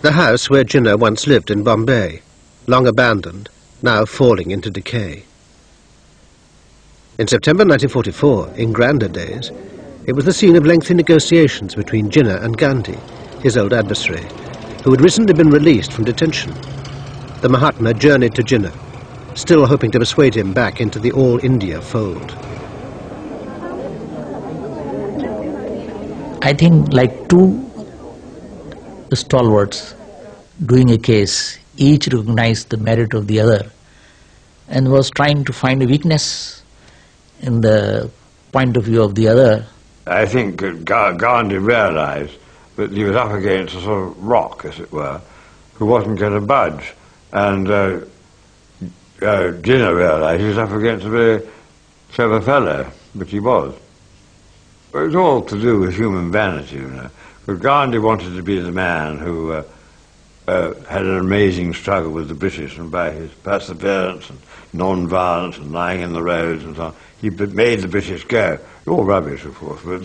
The house where Jinnah once lived in Bombay, long abandoned, now falling into decay. In September 1944, in grander days, it was the scene of lengthy negotiations between Jinnah and Gandhi, his old adversary, who had recently been released from detention. The Mahatma journeyed to Jinnah, still hoping to persuade him back into the All-India fold. I think like two stalwarts doing a case, each recognized the merit of the other and was trying to find a weakness in the point of view of the other. I think Gandhi realized that he was up against a sort of rock, as it were, who wasn't going to budge. And Jinnah realized he was up against a very clever fellow, which he was. It was all to do with human vanity, you know. But Gandhi wanted to be the man who had an amazing struggle with the British, and by his perseverance and non-violence and lying in the roads and so on, he made the British go. All rubbish, of course, but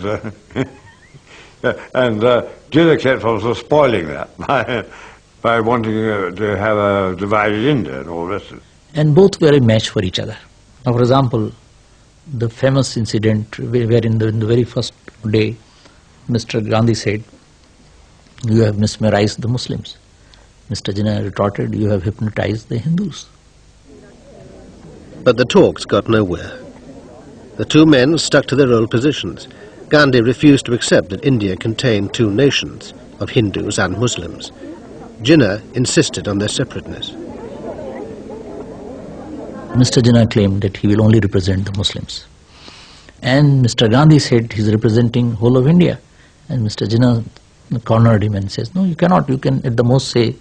and Jinnah kept on sort of spoiling that by wanting to have a divided India and all the rest of it. And both were a match for each other. Now, for example, the famous incident where in the very first day, Mr. Gandhi said, "You have mesmerized the Muslims." Mr. Jinnah retorted, "You have hypnotized the Hindus." But the talks got nowhere. The two men stuck to their old positions. Gandhi refused to accept that India contained two nations, of Hindus and Muslims. Jinnah insisted on their separateness. Mr. Jinnah claimed that he will only represent the Muslims. And Mr. Gandhi said he's representing whole of India. And Mr. Jinnah cornered him and says, "No, you cannot. You can at the most say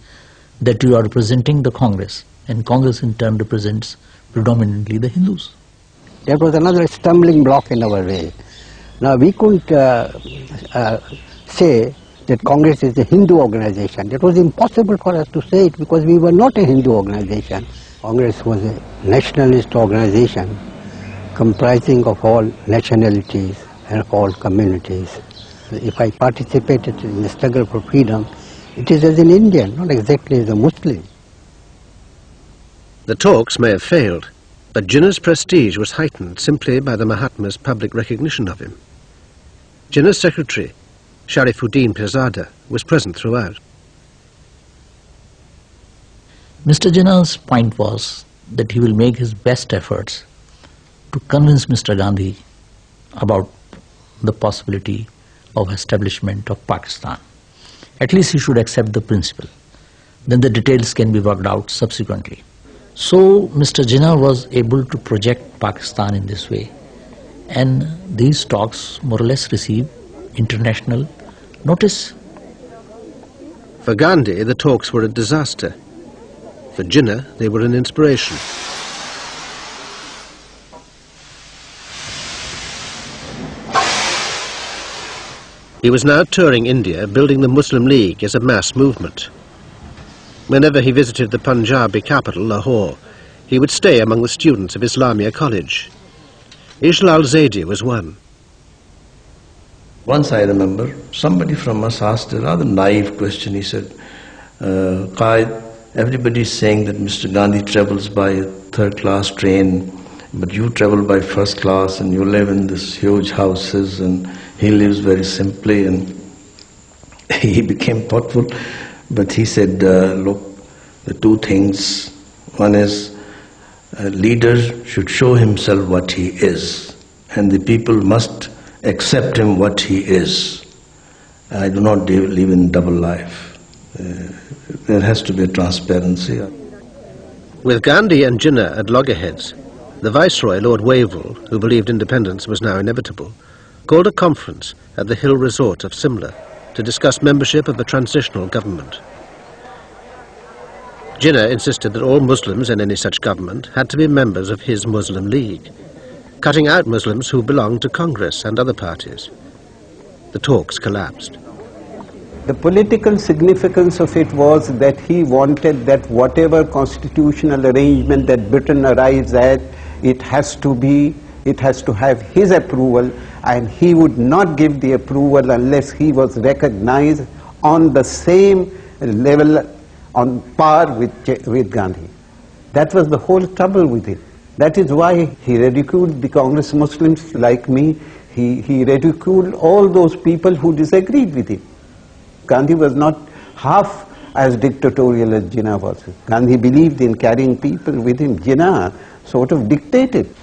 that you are representing the Congress. And Congress in turn represents predominantly the Hindus." That was another stumbling block in our way. Now we couldn't say that Congress is a Hindu organization. It was impossible for us to say it because we were not a Hindu organization. Congress was a nationalist organization comprising of all nationalities and all communities. If I participated in the struggle for freedom, it is as an Indian, not exactly as a Muslim. The talks may have failed, but Jinnah's prestige was heightened simply by the Mahatma's public recognition of him. Jinnah's secretary, Sharifuddin Pirzada, was present throughout. Mr. Jinnah's point was that he will make his best efforts to convince Mr. Gandhi about the possibility of establishment of Pakistan. At least he should accept the principle. Then the details can be worked out subsequently. So Mr. Jinnah was able to project Pakistan in this way, and these talks more or less received international notice. For Gandhi, the talks were a disaster. For Jinnah, they were an inspiration. He was now touring India, building the Muslim League as a mass movement. Whenever he visited the Punjabi capital, Lahore, he would stay among the students of Islamia College. Ijlal Zaidi was one. Once I remember, somebody from us asked a rather naive question. He said, "Qaid, everybody is saying that Mr. Gandhi travels by a third-class train, but you travel by first class and you live in these huge houses and he lives very simply." And he became thoughtful, but he said, look, the two things. One is a leader should show himself what he is, and the people must accept him what he is. I do not live in double life. There has to be a transparency. With Gandhi and Jinnah at loggerheads, the Viceroy, Lord Wavell, who believed independence was now inevitable, called a conference at the hill resort of Simla to discuss membership of a transitional government. Jinnah insisted that all Muslims in any such government had to be members of his Muslim League, cutting out Muslims who belonged to Congress and other parties. The talks collapsed. The political significance of it was that he wanted that whatever constitutional arrangement that Britain arrives at, it has to have his approval, and he would not give the approval unless he was recognized on the same level, on par with Gandhi. That was the whole trouble with him. That is why he ridiculed the Congress Muslims like me. He ridiculed all those people who disagreed with him. Gandhi was not half as dictatorial as Jinnah was. Gandhi believed in carrying people with him. Jinnah sort of dictated.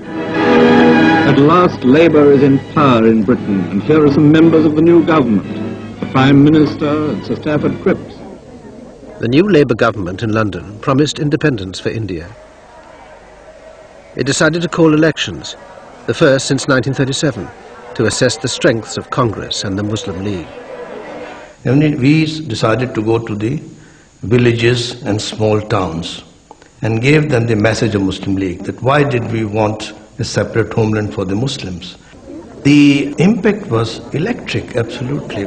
At last, Labour is in power in Britain, and here are some members of the new government, the Prime Minister and Sir Stafford Cripps. The new Labour government in London promised independence for India. It decided to call elections, the first since 1937, to assess the strengths of Congress and the Muslim League. We decided to go to the villages and small towns and gave them the message of Muslim League, that why did we want a separate homeland for the Muslims. The impact was electric, absolutely.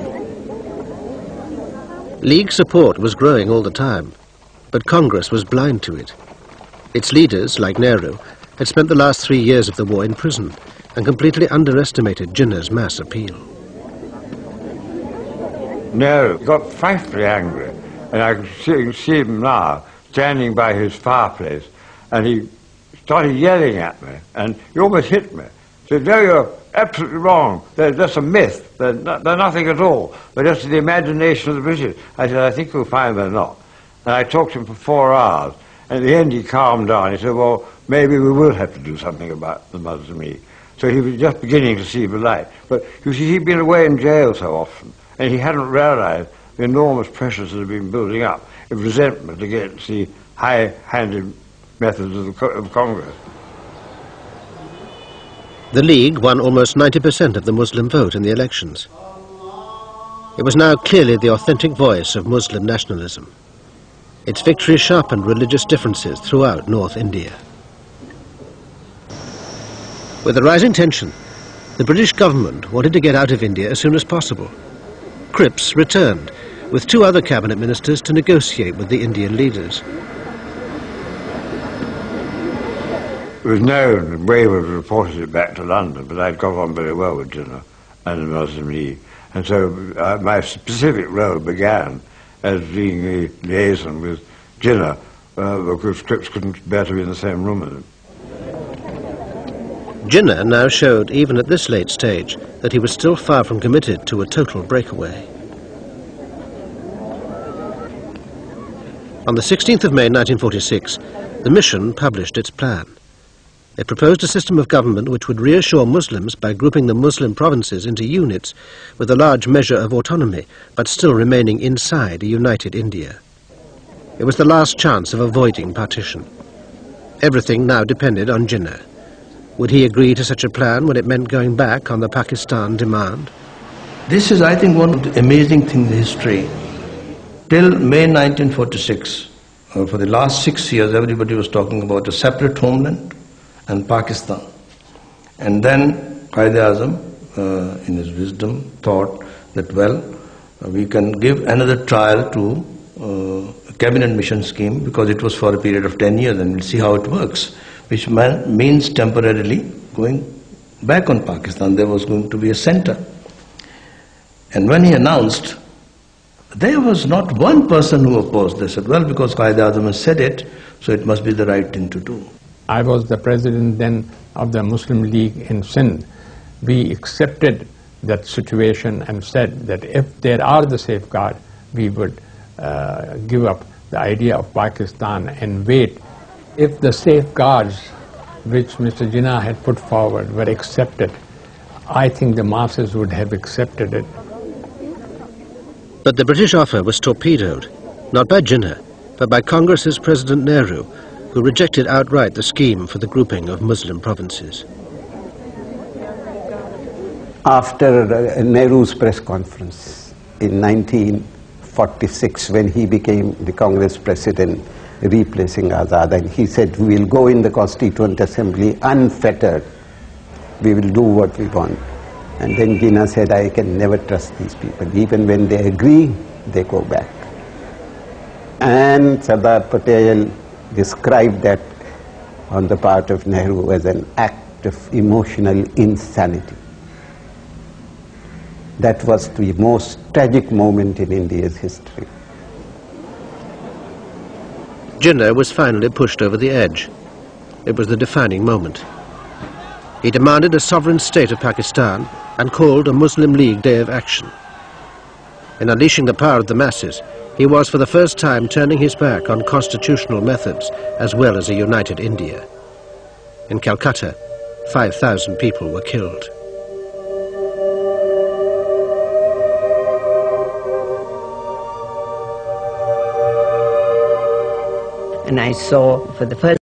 League support was growing all the time, but Congress was blind to it. Its leaders, like Nehru, had spent the last 3 years of the war in prison and completely underestimated Jinnah's mass appeal. Nehru got frightfully angry, and I can see him now standing by his fireplace, and he started yelling at me, and he almost hit me. He said, "No, you're absolutely wrong. They're just a myth. They're nothing at all. They're just the imagination of the British." I said, "I think you'll find they're not." And I talked to him for 4 hours. And at the end, he calmed down. He said, "Well, maybe we will have to do something about the Muslim League." So he was just beginning to see the light. But you see, he'd been away in jail so often, and he hadn't realized the enormous pressures that had been building up of resentment against the high-handed methods of Congress. The League won almost 90% of the Muslim vote in the elections. It was now clearly the authentic voice of Muslim nationalism. Its victory sharpened religious differences throughout North India. With the rising tension, the British government wanted to get out of India as soon as possible. Cripps returned with 2 other cabinet ministers to negotiate with the Indian leaders. It was known, and Wayward reported it back to London, but I'd got on very well with Jinnah and the Muslim League. And so my specific role began as being the liaison with Jinnah, because Cripps couldn't bear to be in the same room with him. Jinnah now showed, even at this late stage, that he was still far from committed to a total breakaway. On the 16th of May 1946, the mission published its plan. It proposed a system of government which would reassure Muslims by grouping the Muslim provinces into units with a large measure of autonomy, but still remaining inside a united India. It was the last chance of avoiding partition. Everything now depended on Jinnah. Would he agree to such a plan when it meant going back on the Pakistan demand? This is, I think, one of the amazing things in history. Till May 1946, for the last 6 years, everybody was talking about a separate homeland and Pakistan. And then Quaid-e-Azam, in his wisdom, thought that, well, we can give another trial to a cabinet mission scheme, because it was for a period of 10 years, and we'll see how it works, which means temporarily going back on Pakistan. There was going to be a center. And when he announced, there was not one person who opposed. They said, well, because Quaid-e-Azam has said it, so it must be the right thing to do. I was the president then of the Muslim League in Sindh. We accepted that situation and said that if there are the safeguards, we would give up the idea of Pakistan and wait. If the safeguards which Mr. Jinnah had put forward were accepted, I think the masses would have accepted it. But the British offer was torpedoed, not by Jinnah, but by Congress's President Nehru, who rejected outright the scheme for the grouping of Muslim provinces. After Nehru's press conference in 1946, when he became the Congress president, replacing Azad, and he said, we will go in the Constituent Assembly unfettered. We will do what we want. And then Jinnah said, I can never trust these people. Even when they agree, they go back. And Sardar Patel described that on the part of Nehru as an act of emotional insanity. That was the most tragic moment in India's history. Jinnah was finally pushed over the edge. It was the defining moment. He demanded a sovereign state of Pakistan and called a Muslim League Day of Action. In unleashing the power of the masses, he was for the first time turning his back on constitutional methods as well as a united India. In Calcutta, 5,000 people were killed. And I saw for the first